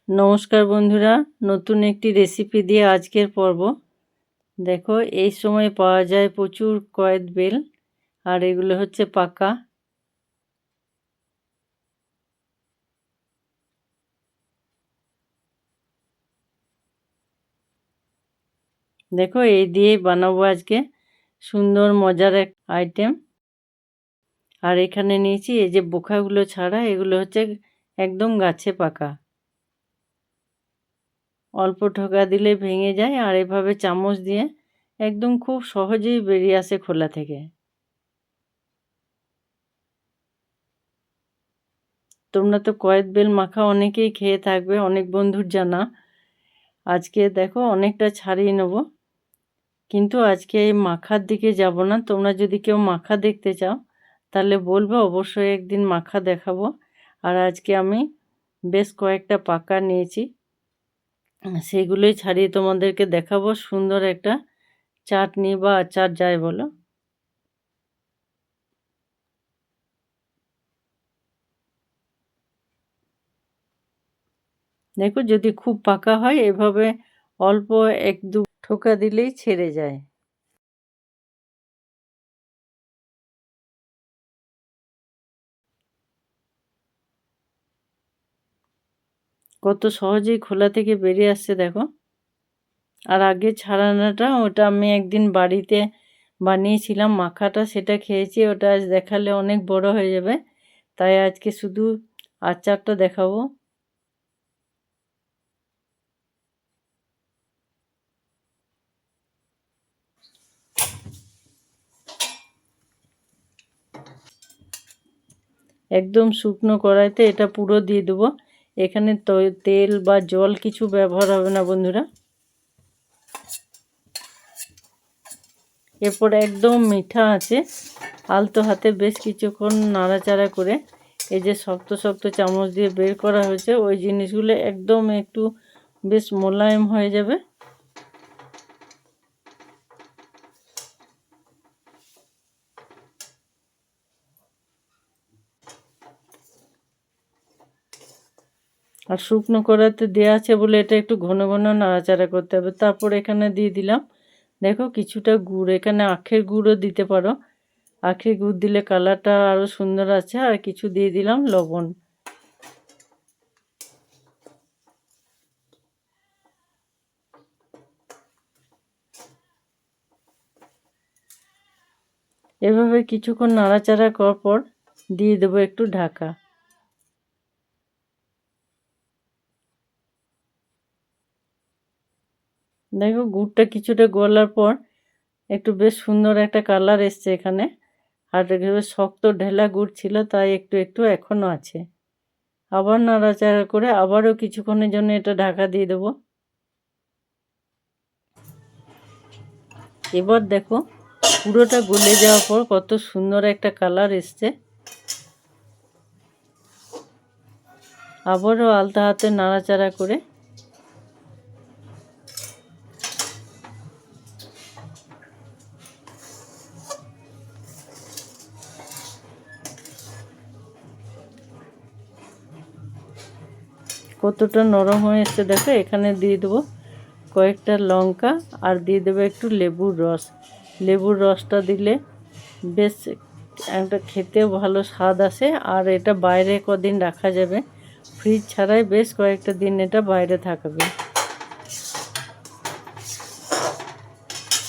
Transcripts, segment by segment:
নমস্কার বন্ধুরা, নতুন একটি রেসিপি দিয়ে আজকের পর্ব। দেখো, এই সময় পাওয়া যায় প্রচুর কয়েদ বেল, আর এগুলো হচ্ছে পাকা। দেখো, এই দিয়ে বানাবো আজকে সুন্দর মজার এক আইটেম। আর এখানে নিয়েছি এই যে বোখাগুলো ছাড়া, এগুলো হচ্ছে একদম গাছে পাকা। অল্প ঠোকা দিলে ভেঙে যায়, আর এভাবে চামচ দিয়ে একদম খুব সহজেই বেরিয়ে আসে খোলা থেকে। তোমরা তো কয়েদ বেল মাখা অনেকেই খেয়ে থাকবে, অনেক বন্ধুর জানা। আজকে দেখো অনেকটা ছাড়িয়ে নেব, কিন্তু আজকে এই মাখার দিকে যাব না। তোমরা যদি কেউ মাখা দেখতে চাও তাহলে বলবে, অবশ্যই একদিন মাখা দেখাবো। আর আজকে আমি বেশ কয়েকটা পাকা নিয়েছি, সেগুলোই ছাড়িয়ে তোমাদেরকে দেখাবো। সুন্দর একটা চাটনি বা আচার যাই বলো। দেখো, যদি খুব পাকা হয় এভাবে অল্প এক দু ঠোকা দিলেই ছেড়ে যায়। কত সহজেই খোলা থেকে বেরিয়ে আসছে দেখো। আর আগে ছাড়ানোটা, ওটা আমি একদিন বাড়িতে বানিয়েছিলাম মাখাটা, সেটা খেয়েছি। ওটা আজ দেখালে অনেক বড় হয়ে যাবে, তাই আজকে শুধু আচারটা দেখাবো। একদম শুকনো কড়াইতে এটা পুরো দিয়ে দেবো। এখানে তেল বা জল কিছু ব্যবহার হবে না বন্ধুরা। এরপর একদম মিঠা আছে আলতো হাতে বেশ কিছুক্ষণ নাড়াচাড়া করে এই যে শক্ত শক্ত চামচ দিয়ে বের করা হয়েছে, ওই জিনিসগুলো একদম একটু বেশ মোলায়েম হয়ে যাবে। আর শুকনো কড়াইতে দেওয়া আছে বলে এটা একটু ঘন ঘন নাড়াচাড়া করতে হবে। তারপর এখানে দিয়ে দিলাম দেখো কিছুটা গুড়। এখানে আখের গুড়ও দিতে পারো, আখের গুড় দিলে কালারটা আরও সুন্দর আছে। আর কিছু দিয়ে দিলাম লবণ। এভাবে কিছুক্ষণ নাড়াচাড়া করার পর দিয়ে দেবো একটু ঢাকা। দেখো, গুড়টা কিছুটা গলার পর একটু বেশ সুন্দর একটা কালার এসছে এখানে। আর এভাবে শক্ত ঢেলা গুড় ছিল, তাই একটু একটু এখনও আছে। আবার নাড়াচাড়া করে আবারও কিছুক্ষণের জন্য এটা ঢাকা দিয়ে দেবো। এবার দেখো পুরোটা গলে যাওয়ার পর কত সুন্দর একটা কালার এসছে। আবারও আলতা হাতে নাড়াচাড়া করে কতটা নরম হয়ে এসছে দেখো। এখানে দিয়ে দেবো কয়েকটা লঙ্কা, আর দিয়ে দেবো একটু লেবুর রস। লেবুর রসটা দিলে বেশ একটা খেতেও ভালো স্বাদ আসে, আর এটা বাইরে কদিন রাখা যাবে, ফ্রিজ ছাড়াই বেশ কয়েকটা দিন এটা বাইরে থাকবে।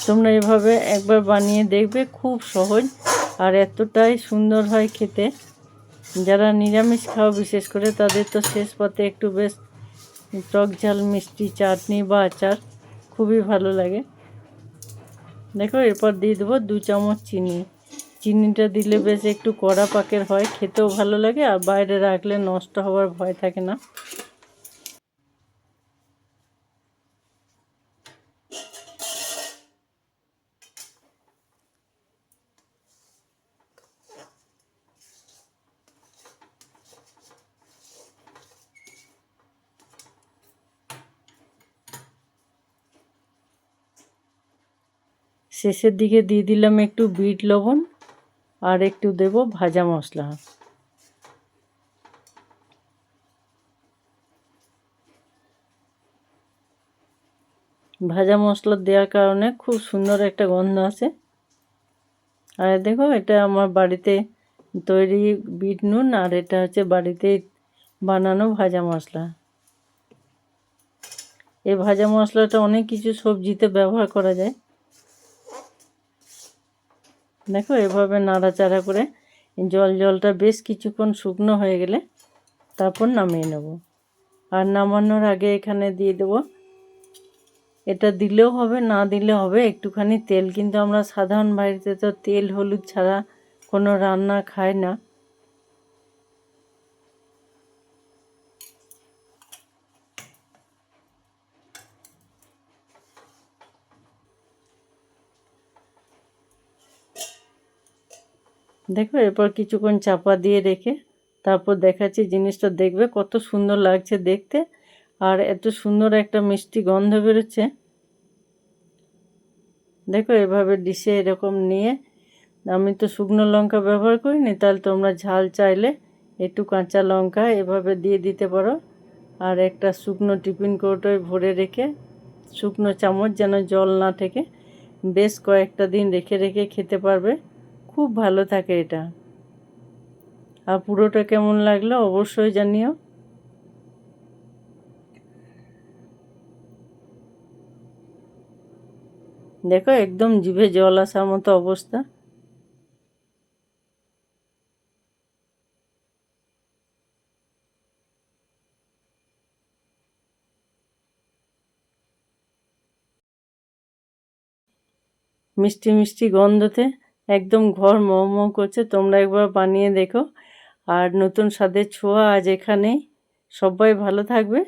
তোমরা এভাবে একবার বানিয়ে দেখবে, খুব সহজ আর এতটাই সুন্দর হয় খেতে। যারা নিরামিষ খাও বিশেষ করে, তাদের তো শেষ পাতে একটু বেশ টক ঝাল মিষ্টি চাটনি বা আচার খুবই ভালো লাগে। দেখো, এরপর দিয়ে দেবো 2 চামচ চিনি। চিনিটা দিলে বেশ একটু কড়া পাকের হয়, খেতেও ভালো লাগে, আর বাইরে রাখলে নষ্ট হওয়ার ভয় থাকে না। শেষের দিকে দিয়ে দিলাম একটু বিট লবণ, আর একটু দেব ভাজা মশলা। ভাজা মশলা দেওয়ার কারণে খুব সুন্দর একটা গন্ধ আসে। আর দেখো এটা আমার বাড়িতে তৈরি বিট নুন, আর এটা হচ্ছে বাড়িতে বানানো ভাজা মশলা। এই ভাজা মশলাটা অনেক কিছু সবজিতে ব্যবহার করা যায়। দেখো এভাবে নাড়াচাড়া করে জলটা বেশ কিছুক্ষণ শুকনো হয়ে গেলে তারপর নামিয়ে নেব। আর নামানোর আগে এখানে দিয়ে দেব, এটা দিলেও হবে না দিলেও হবে, একটুখানি তেল। কিন্তু আমরা সাধারণ বাড়িতে তো তেল হলুদ ছাড়া কোনো রান্না খাই না। দেখো এরপর কিছুক্ষণ চাপা দিয়ে রেখে তারপর দেখাচ্ছি জিনিসটা, দেখবে কত সুন্দর লাগছে দেখতে, আর এত সুন্দর একটা মিষ্টি গন্ধ বেরোচ্ছে। দেখো এভাবে ডিশে এরকম নিয়ে, আমি তো শুকনো লঙ্কা ব্যবহার করিনি, তাহলে তোমরা ঝাল চাইলে একটু কাঁচা লঙ্কা এভাবে দিয়ে দিতে পারো। আর একটা শুকনো টিফিন কৌটোয় ভরে রেখে, শুকনো চামচ যেন জল না থেকে, বেশ কয়েকটা দিন রেখে রেখে খেতে পারবে, খুব ভালো থাকে এটা। আর পুরোটা কেমন লাগলো অবশ্যই জানিও। দেখো একদম জিভে জল আসার মতো অবস্থা। মিষ্টি মিষ্টি গন্ধতে একদম ঘর মও করছে। তোমরা একবার বানিয়ে দেখো। আর নতুন স্বাদের ছোঁয়া আজ এখানেই। সবাই ভালো থাকবে।